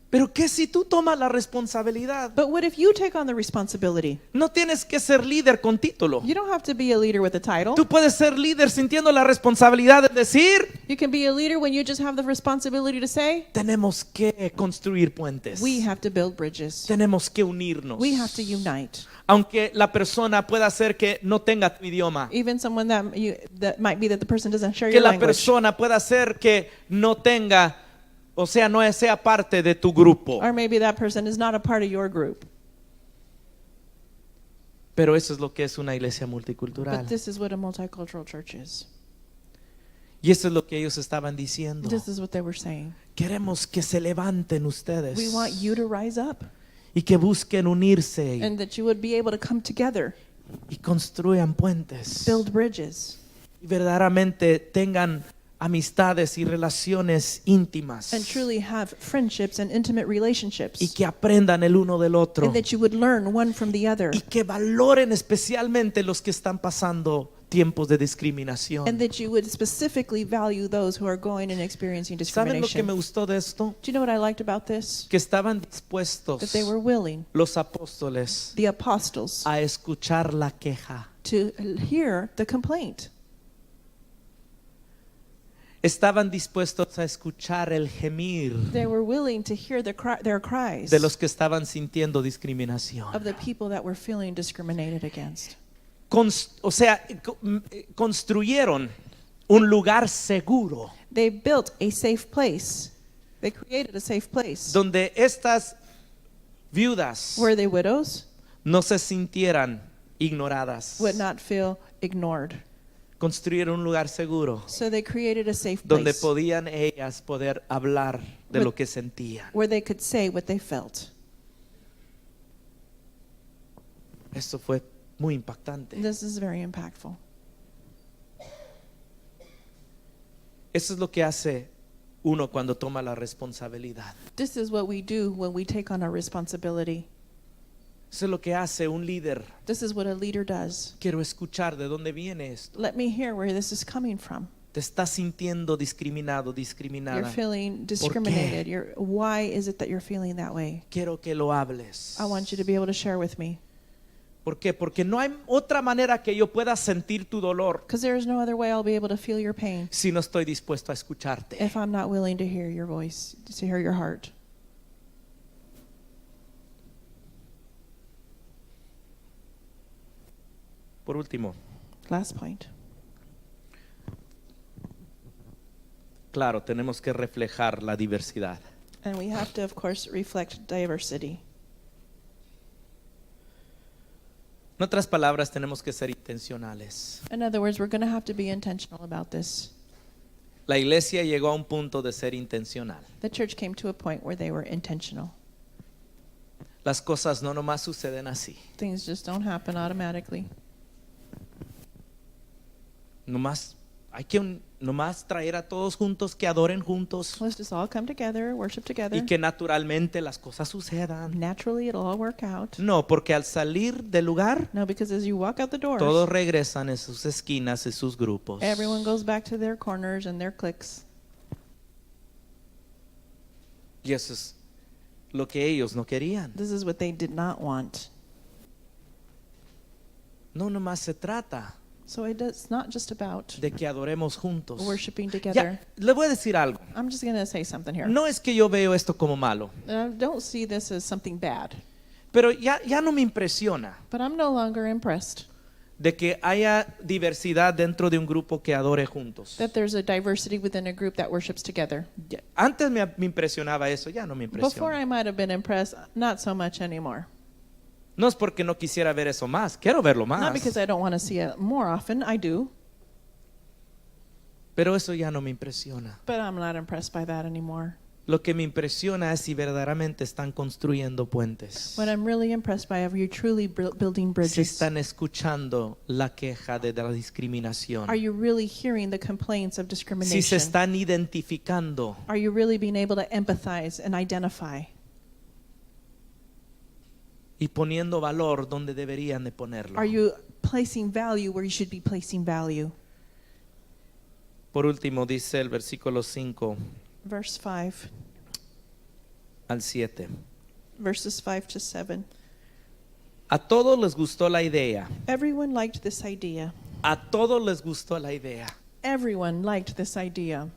Pero ¿qué si tú tomas la responsabilidad? But what if you take on the responsibility? No tienes que ser líder con título. You don't have to be a leader with a title. Tú puedes ser líder sintiendo la responsabilidad de decir, You can be a leader when you just have the responsibility to say, tenemos que construir puentes. we have to build bridges. Tenemos que unirnos. We have to unite. Aunque la persona pueda ser que no tenga tu idioma. Even someone that might be that the person doesn't share Que your la language. persona pueda ser que no tenga, o sea, no sea parte de tu grupo. Or maybe that person is not a part of your group. Pero eso es lo que es una iglesia multicultural. But this is what a multicultural church is. Y eso es lo que ellos estaban diciendo. This is what they were saying. Queremos que se levanten ustedes We want you to rise up y que busquen unirse and that you would be able to come together, y construyan puentes. build bridges, Y verdaderamente tengan amistades y relaciones íntimas. and truly have friendships and intimate relationships. Y que aprendan el uno del otro. And that you would learn one from the other. Y que valoren especialmente los que están pasando tiempos de discriminación. And that you would specifically value those who are going and experiencing ¿Saben lo que me discrimination. gustó de esto? Do you know what I liked about this? Que estaban dispuestos That they were willing, los apóstoles the apostles, a escuchar la queja. to hear the complaint. Estaban dispuestos a escuchar el gemir They were willing to hear their cries de los que estaban sintiendo discriminación. of the people that were feeling discriminated against. Construyeron un lugar seguro They built a safe place. They created a safe place donde estas viudas where the widows no se sintieran ignoradas. would not feel ignored. Construyeron un lugar seguro So they created a safe donde place podían ellas poder hablar de lo que sentían. where they could say what they felt. Esto fue muy impactante. This is very impactful. Eso es lo que hace uno cuando toma la responsabilidad. This is what we do when we take on our responsibility. Eso es lo que hace un líder. This is what a leader does. Quiero escuchar de dónde viene esto. Let me hear where this is coming from. Te estás sintiendo discriminado, You're discriminada. feeling discriminated. Why is it that you're feeling that way? Quiero que lo hables. I want you to be able to share with me. ¿Por qué? Porque no hay otra manera que yo pueda sentir tu dolor Because there is no other way I'll be able to feel your pain si no estoy dispuesto a escucharte. if I'm not willing to hear your voice, to hear your heart. Por último, Last point. claro, tenemos que reflejar la diversidad. And we have to, of course, reflect diversity. En otras palabras, tenemos que ser intencionales. In other words, we're going to have to be intentional about this. La iglesia llegó a un punto de ser intencional. The church came to a point where they were intentional. Las cosas no nomás suceden así. Things just don't happen automatically. Hay que nomás traer a todos juntos, que adoren juntos Let's just all come together, worship together. y que naturalmente las cosas sucedan. Naturally, it'll all work out. No, porque al salir del lugar, No, because as you walk out the doors, todos regresan en sus esquinas, en sus grupos. everyone goes back to their corners and their cliques. Y eso es lo que ellos no querían. This is what they did not want. No nomás se trata So it's not just about de que adoremos juntos. worshiping Ya, together. le voy a decir algo. I'm just going to say something here. No es que yo veo esto como malo, Don't see this as something bad, pero ya no me impresiona but I'm no longer impressed de que haya diversidad dentro de un grupo que adore juntos. that there's a diversity within a group that worships together. Antes me impresionaba eso, ya no me Before impresiona. I might have been impressed, not so much anymore. No es porque no quisiera ver eso más, quiero verlo Not más, because I don't want to see it more often, I do, pero eso ya no me impresiona. but I'm not impressed by that anymore. Lo que me impresiona es si verdaderamente están construyendo puentes, What I'm really impressed by, are you truly building si bridges? están escuchando la queja de la discriminación, Are you really hearing the complaints of si discrimination? se están identificando. Are you really being able to empathize and identify? Y poniendo valor donde deberían de ponerlo. Are you placing value where you should be placing value? Por último, dice el versículo 5 Verse 5, al 7. verses 5 to 7. A todos les gustó la idea. Everyone liked this idea. A todos les gustó la idea. Everyone liked this idea.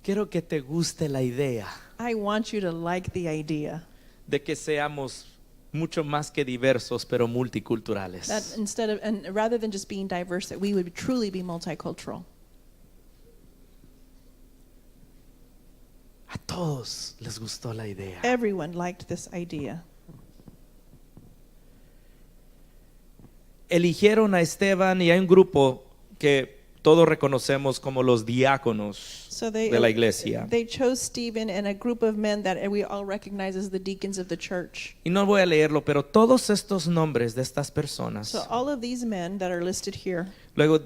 Quiero que te guste la idea I want you to like the idea de que seamos mucho más que diversos, pero multiculturales. that instead of, and rather than just being diverse, that we would truly be multicultural. A todos les gustó la idea. Everyone liked this idea. Eligieron a Esteban y hay un grupo que todos reconocemos como los diáconos So de la iglesia. they chose Stephen and a group of men that we all recognize as the deacons of the church. Y no voy a leerlo, pero todos estos nombres de estas personas. So all of these men that are listed here, Luego,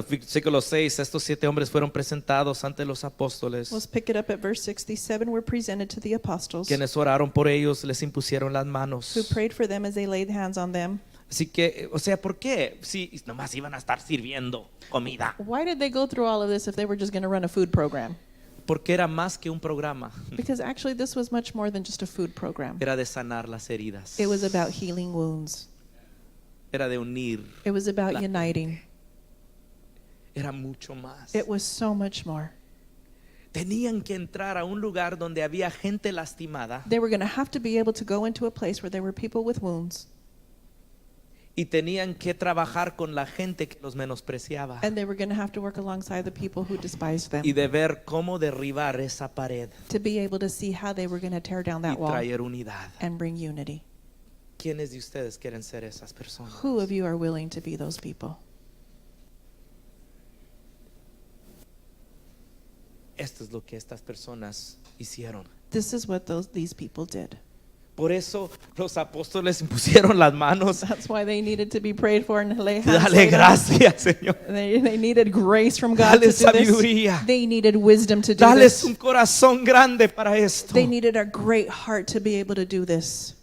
versículo 6, estos 7 hombres fueron presentados ante los apóstoles, let's pick it up at verse 67, were presented to the apostles, quienes oraron por ellos, les impusieron las manos. who prayed for them as they laid hands on them. Así que, o sea, ¿por qué? Si nomás iban a estar sirviendo comida. Why did they go through all of this if they were just going to run a food program? Porque era más que un programa. Because actually this was much more than just a food program. Era de sanar las heridas. It was about healing wounds. Era de unir. It was about La- uniting. Era mucho más. It was so much more. Tenían que entrar a un lugar donde había gente lastimada They were going to have to be able to go into a place where there were people with wounds, y tenían que trabajar con la gente que los menospreciaba and they were going to have to work alongside the people who despised them, y de ver cómo derribar esa pared to be able to see how they were going to tear down y that wall traer unidad. and bring unity. ¿Quiénes de ustedes quieren ser esas personas? Who of you are willing to be those people? Esto es lo que estas personas hicieron. This is what these people did. Por eso los apóstoles impusieron las manos. That's why they needed to be prayed for and lay hands Dale laid on. gracias, Señor. They needed grace from God Dale to do this. sabiduría. They needed wisdom to do Dales this. un corazón grande para esto. They needed a great heart to be able to do this.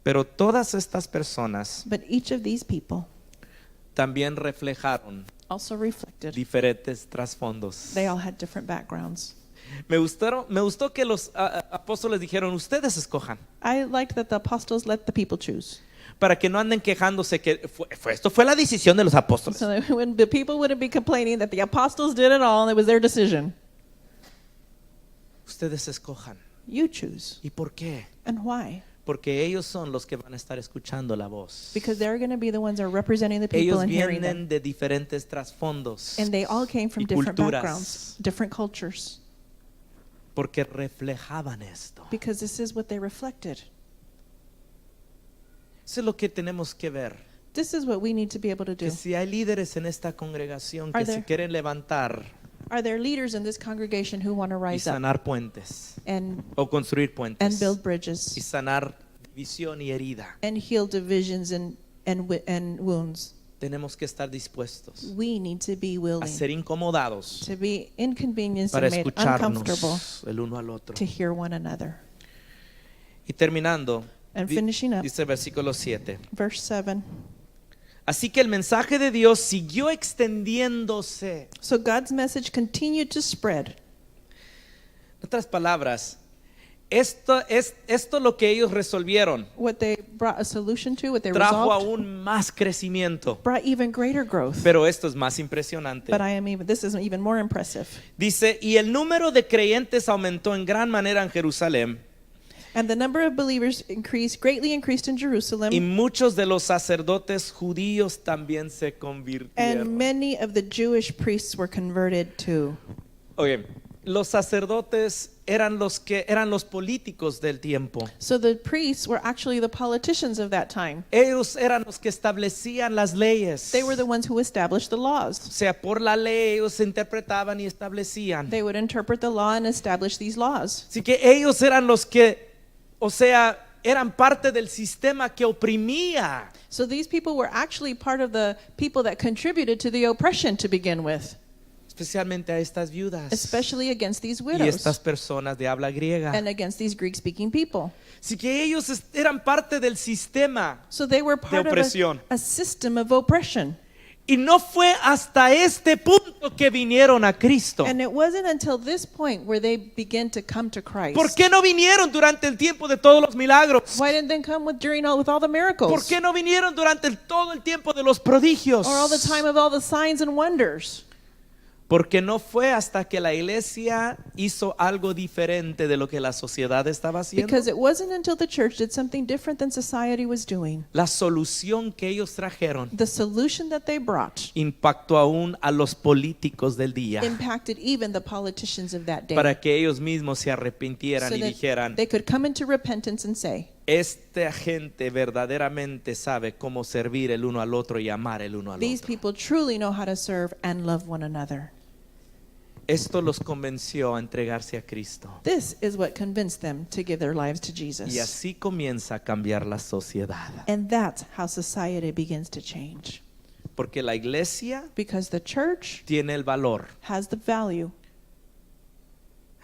Pero todas estas personas But each of these people también reflejaron also reflected. diferentes trasfondos. They all had different backgrounds. Me gustó que los apóstoles dijeron, ustedes escojan, I liked that the apostles let the people choose. para que no anden quejándose que esto fue la decisión de los apóstoles. So that when the people wouldn't be complaining that the apostles did it all and it was their decision. Ustedes escojan. You choose. ¿Y por qué? And why? Porque ellos son los que van a estar escuchando la voz. because they're going to be the ones that are representing the people Ellos and hearing them. vienen de diferentes trasfondos And they all came from y different culturas. backgrounds, different cultures, porque reflejaban esto. because this is what they reflected. Eso es lo que tenemos que ver. This is what we need to be able to do. Que si hay líderes en esta congregación que Are se there- quieren levantar Are there leaders in this congregation who want to y rise up sanar puentes and o construir puentes build y bridges sanar división y herida, and heal divisions and wounds? tenemos que estar dispuestos We need to be a willing ser incomodados to be inconvenienced para and made uncomfortable escucharnos el uno al otro. to hear one another. Y terminando, And finishing up, dice el versículo 7. verse 7. Así que el mensaje de Dios siguió extendiéndose. So God's message continued to spread. En otras palabras, esto lo que ellos resolvieron What they brought a solution to, what they trajo resolved, aún más crecimiento. brought even greater growth. Pero esto es más impresionante. But this is even more impressive. Dice, y el número de creyentes aumentó en gran manera en Jerusalén, And the number of believers greatly increased in y Jerusalem, muchos de los sacerdotes judíos también se and convirtieron. many of the Jewish priests were converted too. Oye, los sacerdotes eran los políticos del tiempo. So the priests were actually the politicians of that time. Ellos eran los que establecían las leyes. They were the ones who established the O laws. sea, por la ley ellos interpretaban y establecían. They would interpret the law and establish these laws. Así que ellos eran los que, o sea, eran parte del sistema que oprimía. So these people were actually part of the people that contributed to the oppression to begin with, Especialmente a estas viudas especially against these y estas widows personas de habla griega. and against these Greek-speaking people. Así que ellos eran parte del sistema. So they were part of opresión. a system of oppression. Y no fue hasta este punto que vinieron a Cristo. And it wasn't until this point where they began to come to Christ. ¿Por qué no vinieron durante el tiempo de todos los milagros? Why didn't they come with all the miracles? ¿Por qué no vinieron durante todo el tiempo de los prodigios? Or all the time of all the signs and wonders? Porque no fue hasta que la iglesia hizo algo diferente de lo que la sociedad estaba haciendo. Because it wasn't until the church did something different than society was doing. La solución que ellos trajeron The solution that they brought impactó aún a los políticos del día impacted even the politicians of that day. para que ellos mismos se arrepintieran So y that dijeran, they could come into repentance and say, esta gente verdaderamente sabe cómo servir el uno al otro y amar el uno al these otro. people truly know how to serve and love one another. Esto los convenció a entregarse a Cristo. This is what convinced them to give their lives to Y Jesus. así comienza a cambiar la sociedad. And that's how society begins to change. Porque la iglesia Because the church tiene el valor, has the value,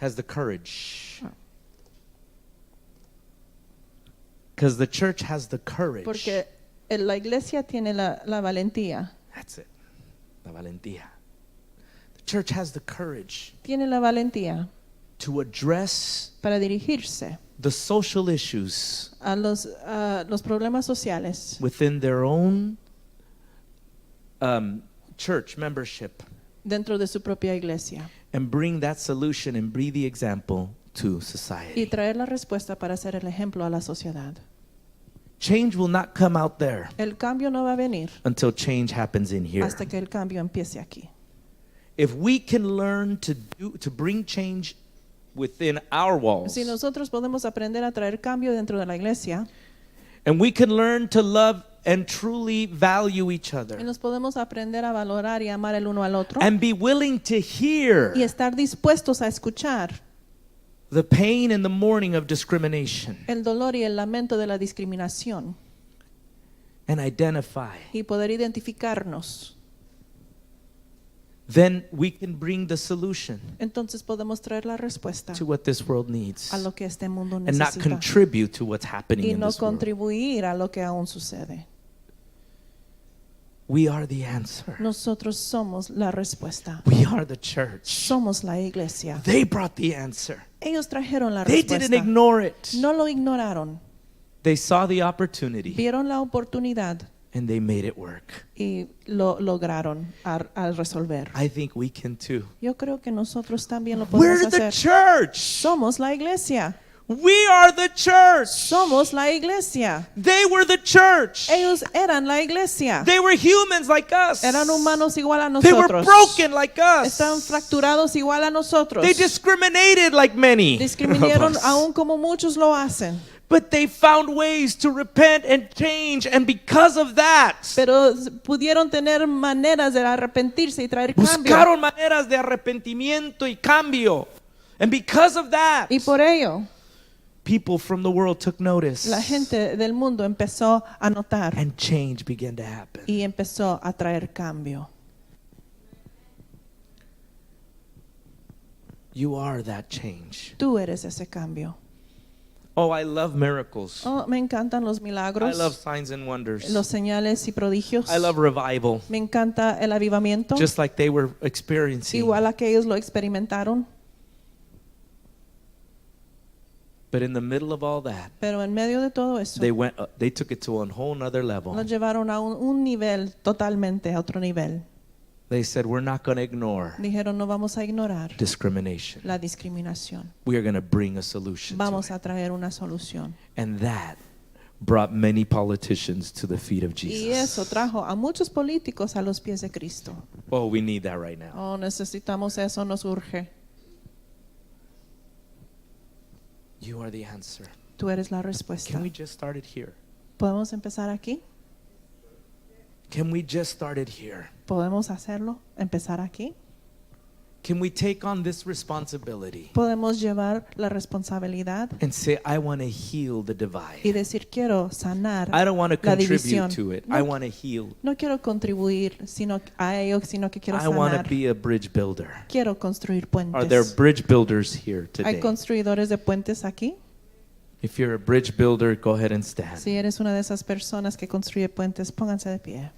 has the courage. Because the church has the courage. porque la iglesia tiene la valentía. That's it. La valentía. The church has the courage Tiene la valentía to address para dirigirse the social issues a los problemas sociales within their own church membership dentro de su propia iglesia and bring that solution and be the example to y society. traer la respuesta para ser el ejemplo a la sociedad. Change will not come out there El cambio no va a venir until change happens in here. hasta que el cambio empiece aquí. If we can learn to bring change within our walls, Si nosotros podemos aprender a traer cambio dentro de la iglesia and we can learn to love and truly value each other, y nos podemos aprender a valorar y amar el uno al otro and be willing to hear y estar dispuestos a escuchar the pain and the mourning of discrimination el dolor y el lamento de la discriminación and identify, y poder identificarnos, then we can bring the solution entonces podemos traer la respuesta to what this world needs a lo que este mundo and not necesita contribute to what's happening y in no this world. contribuir a lo que aún sucede. We are the answer. Nosotros somos la respuesta. We are the church. Somos la iglesia. They brought the answer. Ellos trajeron la They respuesta. didn't ignore it. No lo ignoraron. They saw the opportunity Vieron la oportunidad and they made it work. y lo lograron al resolver. I think we can too. Yo creo que nosotros también lo podemos We're the hacer. church. Somos la iglesia. We are the church. Somos la iglesia. They were the church. Ellos eran la iglesia. They were humans like us. Eran humanos igual a They were nosotros. broken like us. Estaban fracturados igual a nosotros. They discriminated like many Discriminaron of us. aún como muchos lo hacen. But they found ways to repent and change, and because of that, Pero pudieron tener maneras de arrepentirse y traer cambio. buscaron maneras de arrepentimiento y cambio. And because of that, Y por ello, people from the world took notice. la gente del mundo empezó a notar And change began to happen. y empezó a traer cambio. You are that change. Tú eres ese cambio. Oh, I love miracles. Oh, me encantan los I milagros, love signs and wonders. los señales y prodigios. I love revival, Me encanta el avivamiento, just like they were experiencing. igual a que ellos lo experimentaron. But in the middle of all that, Pero en medio de todo eso, they took it to a whole nother level. nos llevaron a un nivel totalmente, a otro nivel. They said, we're not going to ignore Dijeron, no vamos a ignorar discrimination. la discriminación. We are going to bring a solution to Vamos it. a traer una solución. And that brought many politicians to the feet of Y eso Jesus. trajo a muchos políticos a los pies de Cristo. Oh, we need that right now. Oh, necesitamos eso, nos urge. You are the answer. Tú eres la respuesta. Can we just start it here? ¿Podemos empezar aquí? Can we just start it here? ¿Podemos hacerlo? ¿Empezar aquí? Can we take on this responsibility ¿Podemos llevar la responsabilidad and say, I want to heal the y divide? decir, quiero sanar I don't want to la contribute división? to it. No, I want to heal. no quiero contribuir a ello, sino que quiero I want to sanar. be a bridge builder. Quiero construir Are there puentes. bridge builders here ¿Hay today? construidores de puentes aquí? If you're a bridge builder, go ahead and stand. Si eres una de esas personas que construye puentes, pónganse de pie.